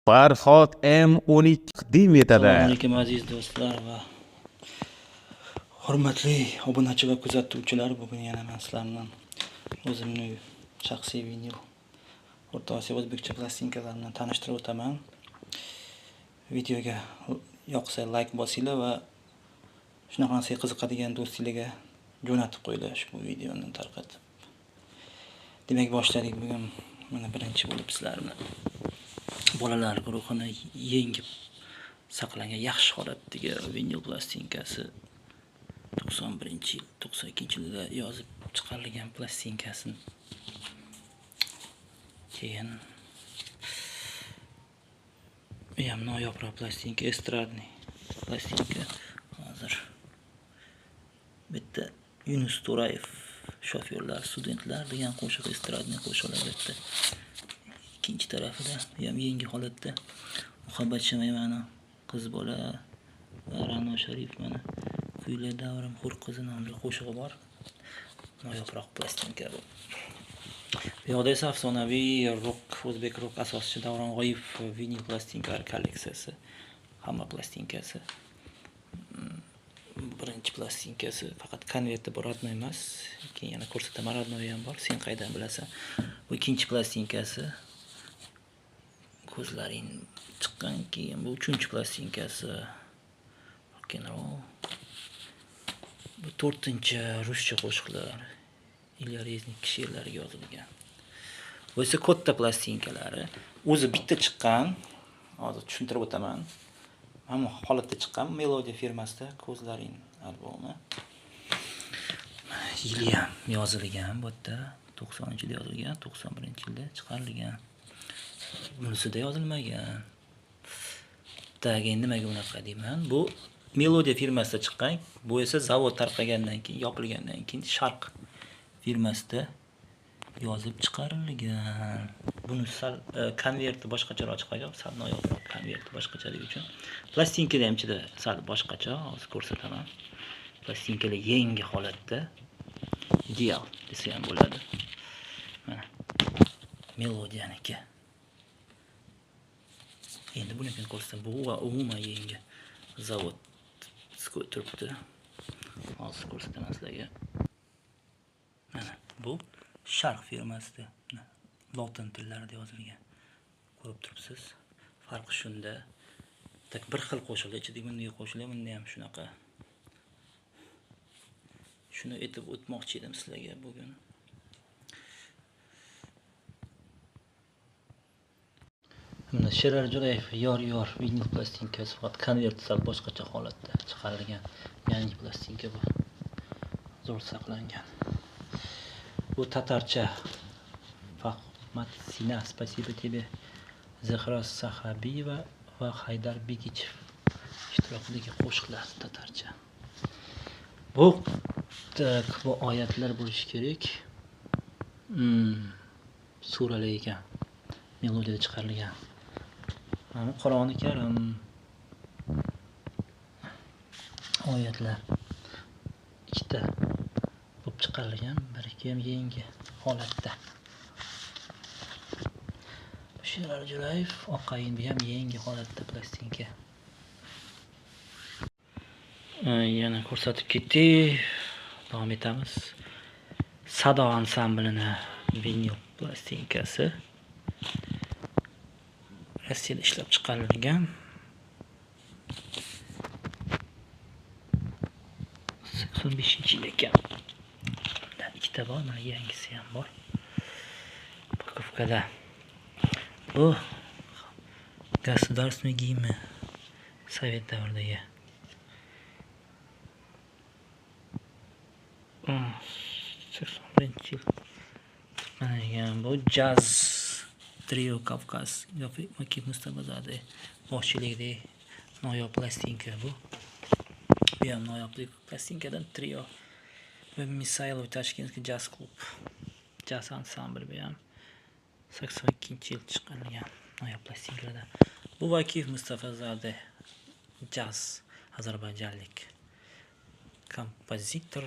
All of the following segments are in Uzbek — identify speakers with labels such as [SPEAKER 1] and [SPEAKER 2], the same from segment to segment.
[SPEAKER 1] Farhod M12 taqdim etadi.
[SPEAKER 2] Assalomu alaykum aziz do'stlar va hurmatli obunachi va kuzatuvchilar. Bugun yana men sizlar bilan o'zimning shaxsiy vinyl O'rta Osiyo o'zbekcha plastinkalarini tanishtirib o'taman. Videoga yoqsa like bosinglar va shunaqangi qiziqadigan do'stinglarga jo'natib qo'yinglar ushbu videoni tarqatib. Demak, boshladik. Bugun mana birinchi bo'lib sizlar bilan bolalar guruhini yengib saqlangan yaxshi holatdagi vinyl plastinkasi 91-yil, 92-yilda yozib chiqarilgan plastinkasini. Keyin bu ham noyob plastinka, estradniy plastinka. Hozir bitta Yunus To'rayev shofyorlar, studentlar degan qo'shiq estradniy qo'shiqlar bitta. Ikkinchi tarafida ham yangi holatda Muhabbat Shamaymani qiz bola va Ra'no Sharif mana kuylar davrim hur qizi nomli qo'shig'i bor. Noyobroq plastinka bu. Bu yoqda esa afsonaviy o'zbek rock asoschisi Davron G'oyiv vinil plastinkalar kolleksiyasi, hamma plastinkasi. Birinchi plastinkasi faqat konverti bor, radnoy emas. Keyin yana ko'rsataman, radnoy ham bor. Sen qaydan bilasan? Bu ikkinchi plastinkasi. Ko'zlaring chiqqan keyin bu uchinchi plastinkasi. Rock and roll. Bu to'rtinchi ruscha qo'shiqlar. Ilya Reznik she'rlariga yozilgan. Bu esa katta plastinkalari. O'zi bitta chiqqan. Hozir tushuntirib o'taman. Hamma holatda chiqqan Melodiya firmasida Ko'zlaring albomi. Yili ham yozilgan bu yerda 90-yilda yozilgan, 91-yilda chiqarilgan. Bunisida yozilmagan. Taga nimaga unaqa deyman? Bu Melodiya firmasida chiqqan. Bu esa zavod tarqagandan keyin, yopilgandan keyin Sharq firmasida yozib chiqarilgan. Buni sal konverti boshqacharoq chiqagan, sal noyobroq konverti boshqachalik uchun. Plastinkada ham ichida sal boshqacha, hozir ko'rsataman. Plastinkalar yangi holatda. Ideal desa ham bo'ladi. Mana Melodiyaniki. Endi buni ham ko'rsatam. Bu umuman yangi zavod turibdi. Hozir ko'rsataman sizlarga. Mana bu Sharq firmasida lotin tillarida yozilgan. Ko'rib turibsiz. Farqi shunda. Tak bir xil qo'shildi, ichida bunday qo'shilgan, bunda ham shunaqa. Shuni aytib o'tmoqchi edim sizlarga bugun. Mana Sherar Jo'rayev yor vinil plastinkasi faqat konvert sal boshqacha holatda chiqarilgan yangi plastinka bu. Zo'r saqlangan. Bu tatarcha Fahmat Sina, spasibo тебе, Zahra Sahabiyeva va Haydar Begichev ishtirokidagi qo'shiqlar tatarcha. Bu oyatlar bo'lishi kerak. Suralar ekan. Melodiyada chiqarilgan. Qur'oni Karim oyatlar ikkita bo'lib chiqarilgan, biriki ham yangi holatda. Sherar Jo'rayev oqayin bu ham yangi holatda plastinka. Yana ko'rsatib ketdik. Davom etamiz. Sado ansamblini vinil plastinkasi. Rossiyada ishlab chiqarilgan. 85-yil ekan. Ikkita bor, mana yangisi ham bor. Pakovkada. Bu государственный гимн Sovet davridagi. Mana bu jaz trio Kavkaz yoki Makib Mustabazade boshchiligida noyob plastinka bu. Bu ham noyoblik plastinkadan trio va Misailov Tashkentdagi jaz klub. Jaz ansambl bu ham 82-yil chiqarilgan noyob plastinkalardan. Bu Vakif Mustafazade jaz ozarbayjonlik kompozitor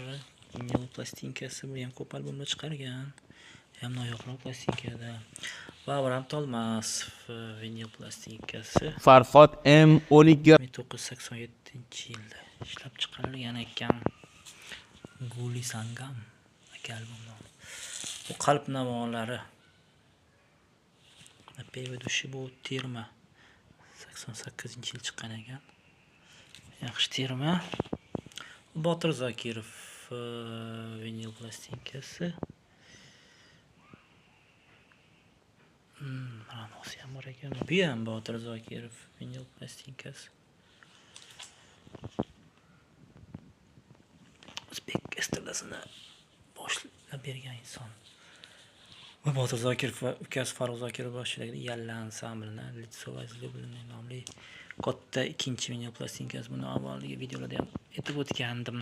[SPEAKER 2] vinil plastinkasi, bu ham ko'p albomlar chiqargan. Ham noyobroq plastinkada. Babram Tolmasov vinil plastikasi
[SPEAKER 1] Farhod M12
[SPEAKER 2] 1987-yilda ishlab chiqarilgan ekan. Guli Sangam aka albomlar. Bu qalb namolari. Первый dushi bu terma 88-yil chiqqan ekan. Yaxshi terma. Botir Zokirov vinil plastikasi. Ma'nosi ham bor ekan. Bu ham Botir Zokirov vinil plastikasi. O'zbek estradasini boshlab bergan inson. Va Botir Zokirov va ukasi Farruh Zokirov boshchiligida Yalla ansamblini Litso Vazlyublenniy nomli katta ikkinchi vinil plastikasi. Buni avvalgi videolarda ham aytib o'tgandim.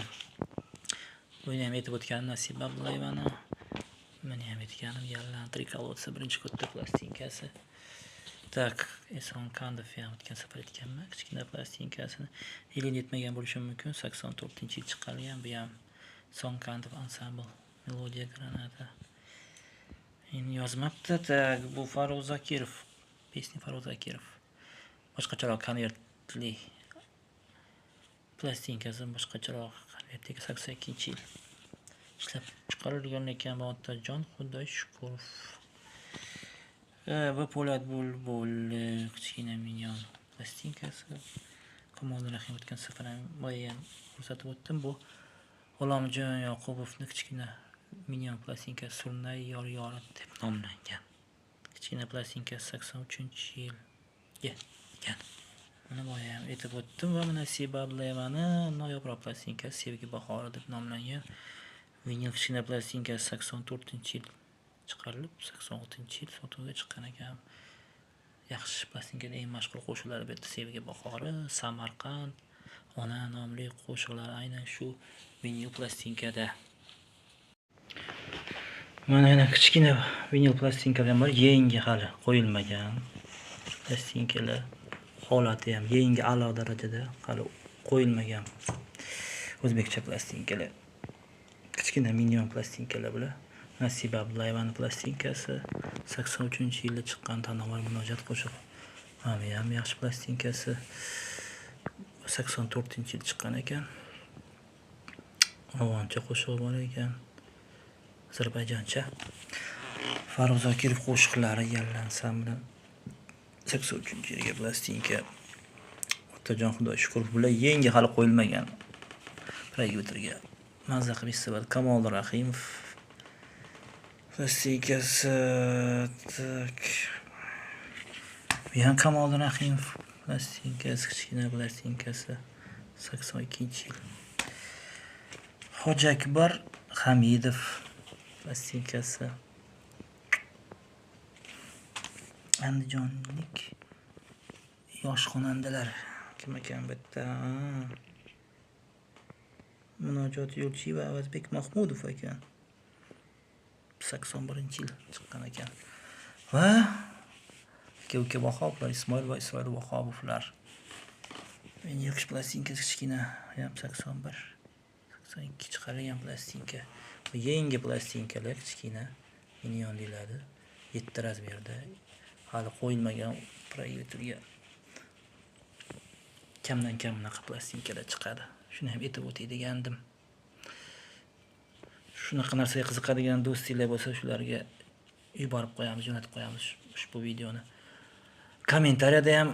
[SPEAKER 2] Buni ham aytib o'tganim Nasiba Abdullayevani. Meni ham aytganim Yalla Trikolodsi birinchi katta plastikasi. Tak, Eson Kandov ham o'tgan safar aytganman. Kichkina plastikasini yili yetmagan bo'lishi mumkin. 84-yil chiqarilgan. Bu ham Eson Kandov ansambl Melodiya Granada. Endi yozmabdi. Tak, bu Farruh Zokirov. Pesni Farruh Zokirov. Boshqacharoq konvertli plastikasi, boshqacharoq konvertli 82-yil ishlab chiqarilgan ekan. Otajon Xudoy shukur. Bu Po'lat Bulbul kichkina minyon plastikasi. Kamoliddin Rahim o'tgan safar ham ko'rsatib o'tdim. Bu G'ulomjon Yoqubovning kichkina minyon plastikasi Surnay yor deb nomlangan. Kichkina plastikasi 83-yil ekan. Mana bu ham aytib o'tdim va Nasiba Abdullayevani noyobrok plastikasi Sevgi bahori deb nomlangan. Vinil kichkina plastikasi 84-yil chiqarilib 86-yil sotuvga chiqqan ekan. Yaxshi plastikada eng mashhur qo'shiqlari bu Sevgi bahori, Samarqand, Ona nomli qo'shiqlar aynan shu vinil plastikada. Mana kichkina vinil plastikalar bor, yangi hali qo'yilmagan plastikalar. Holati ham yangi a'lo darajada hali qo'yilmagan o'zbekcha plastikalar. Kichkina minyon plastikalar bular. Nasiba Abdullayevaning plastikasi 83-yilda chiqqan Tanovar munojat qo'shiq. Mana ham yaxshi plastikasi 84-yil chiqqan ekan. Afg'oncha qo'shiq bor ekan. Ozarbayjoncha. Farruh Zokirov qo'shiqlari Yalla ansambli 83-yilga plastika. Otajon Xudoy shukur. Bular yangi hali qo'yilmagan. Proyuterga mazza qilib istadim. Kamoliddin Rahimov plastikasi. Tak. Bu ham Kamoliddin Rahimov plastikasi, kichkina plastikasi 82-yil. Hoji Akbar Hamidov plastikasi. Andijonlik yosh xonandalar kim ekan bu yerda? Munojot Yo'lchiyeva Avazbek Mahmudov ekan. 81-yil chiqqan ekan. Va aka Vahoblar Ismoil va Isroil Vahobovlar. Men yo'q plastikasi kichkina, ham 81, 82 chiqarilgan plastika. Bu yangi plastikalar kichkina minyon deyiladi. 7 razmerda. Hali qo'yilmagan proyektorga kamdan kam bunaqa plastikalar chiqadi. Shuni ham aytib o'tay degandim. Shunaqa narsaga qiziqadigan do'stlar bo'lsa, shularga yuborib qo'yamiz, jo'natib qo'yamiz ushbu videoni. Kommentariyada ham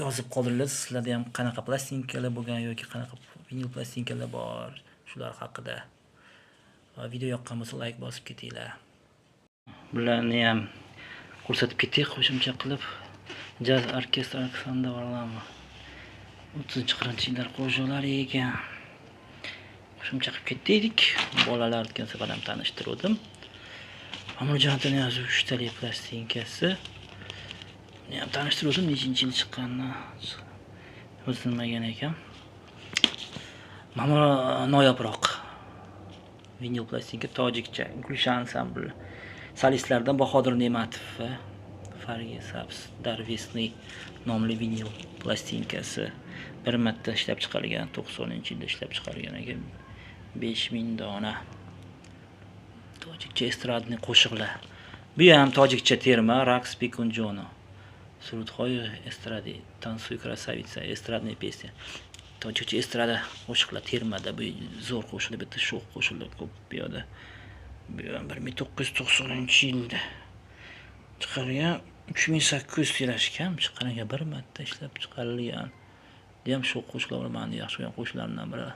[SPEAKER 2] yozib qoldiringlar, sizlarda ham qanaqa plastikalar bo'lgan yoki qanaqa vinil plastikalar bor, shular haqida. Va video yoqqan bo'lsa like bosib ketinglar. Bularni ham ko'rsatib ketdik qo'shimcha qilib. Jaz orkestr Aleksandr Varlamov 30-40-yillar qo'shiqlari ekan. Qo'shimcha qilib ketdik. Bolalar o'tgan safar ham tanishtirdim. Amurjonning ham 3 talik plastikasi. Buni ham tanishtirdim, nechinchi yil chiqqanini o'zilmagan ekan. Mana noyobroq vinil plastika tojikcha Gulshan ansambli. Solistlardan Bahodir Ne'matov va Fargi Sabs Darvesniy nomli vinil plastikasi bir marta ishlab chiqarilgan, 90-yilda ishlab chiqarilgan ekan. 5000 dona tojikcha estradniy qo'shiqlar Bu ham tojikcha terma, Raks Pikunjono. Surutxoy estradi, Tansuy krasavitsa, estradniy pesnya. Tojikcha estrada qo'shiqlar termada bu zo'r qo'shiqlar, bitta sho'x qo'shiqlar ko'p bu yoqda. Bu ham 1990-yilda chiqarilgan 3800 tiraj kam chiqarilgan, bir marta ishlab chiqarilgan. Ham sho'x qo'shiqlar bor, meni yaxshi ko'rgan qo'shiqlarimdan biri.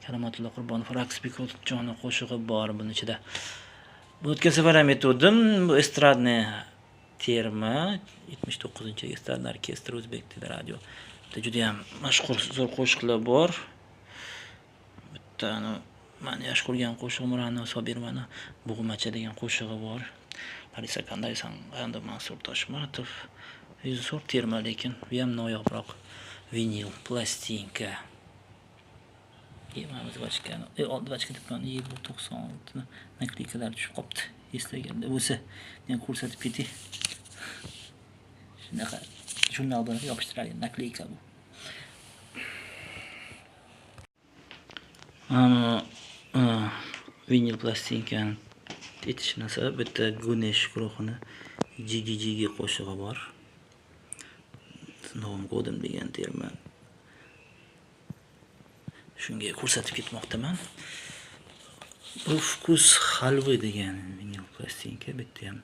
[SPEAKER 2] Karamatullo Qurbonov Raks Pikunjono qo'shig'i bor buning ichida. Bu o'tgan safar ham aytdim, bu estradniy terma 79-yil estradniy orkestr O'zbek radio. Bitta juda ham mashhur zo'r qo'shiqlar bor. Bitta men yaxshi ko'rgan qo'shig'i Murano Sobirmani Bug'macha degan qo'shig'i bor. Larisa Kandaysan, G'andu Mansur Toshmatov. Zo'r terma, lekin bu ham noyoqroq vinil plastinka. Yemamiz bachkani. Oldi bachka debman, 96 nakleykalar tushib qopti. Eslaganda bo'lsa, men ko'rsatib ketay. Shunaqa jurnal bilan yopishtiradigan nakleyka bu. Vinil plastinkani etishini sabab bitta Gunesh guruhini Jigi qo'shig'i bor. Novam ko'dim degan terma. Shunga ko'rsatib ketmoqdaman. Bu Vkus Halvi degan vinil plastinka, bitta ham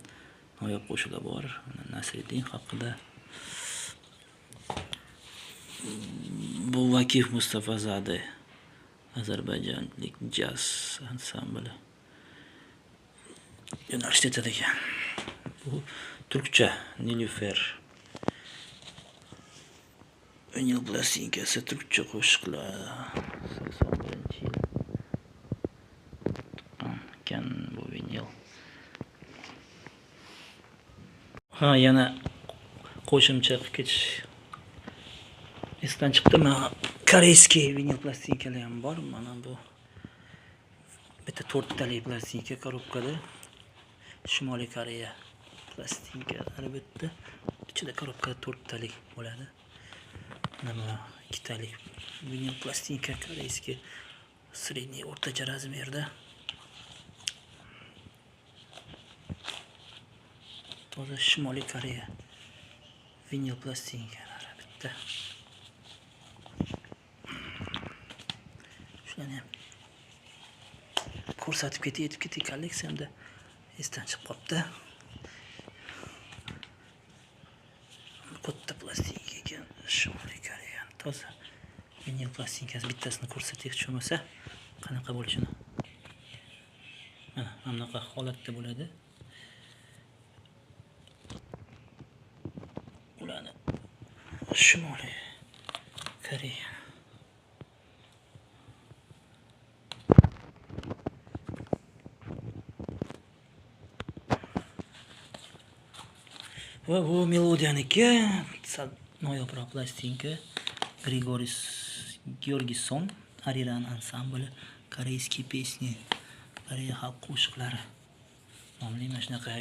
[SPEAKER 2] noyob qo'shiqlar bor. Nasriddin haqida. Bu Vakif Mustafazade, Ozarbayjonlik jaz ansambli. Yo'nalishda aytadigan. Bu turkcha Nilüfer. Vinil plastinkasi turkcha qo'shiqlar. 81-yil. Kan bu vinil. Yana qo'shimcha qilib ketish esdan chiqdimi? Koreyskiy vinil plastinkalar ham bor. Mana bu bitta 4 talik plastinka korobkada. Shimoliy Koreya plastinkalari bitta. Ichida korobkada 4 talik bo'ladi. Mana 2 talik vinil plastinka koreyskiy sredniy o'rtacha razmerda. Toza Shimoliy Koreya vinil plastinkalari bitta. Shuni ham ko'rsatib ketay kolleksiyamda esdan chiqib qopti. Katta plastinka ekan, Shimoliy Koreya toza vinil plastinkasi bittasini ko'rsatib tushmasa qanaqa bo'lishini. Mana bunaqa holatda bo'ladi. Ularni Shimoliy Koreya. Va bu melodiyaniki noyobroq plastinka Grigoris Georgisson Ariran ansambli koreyskiy pesni, Koreya xalq qo'shiqlari nomli mana shunaqa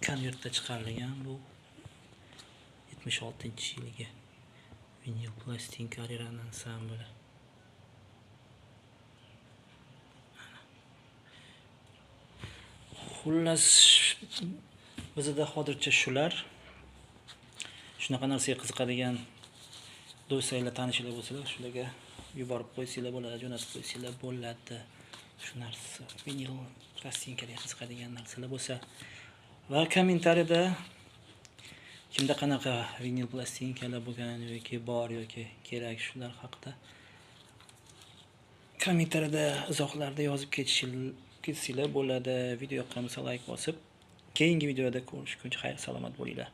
[SPEAKER 2] konvertda chiqarilgan. Bu 76-yilgi vinil plastinka Ariran ansambli. Xullas bizda hozircha shular. Shunaqa narsaga qiziqadigan do'stlar, tanishlar bo'lsalar, shularga yuborib qo'ysanglar bo'ladi, jo'natib qo'ysanglar bo'ladi. Shu narsa vinil plastinkaga qiziqadigan narsalar bo'lsa va kommentariyada kimda qanaqa vinil plastinkalar bo'lgan yoki bor yoki kerak shular haqida kommentariyada izohlarda yozib ketsanglar bo'ladi. Video yoqqan bo'lsa like bosib, keyingi videoda ko'rishguncha xayr salomat bo'linglar.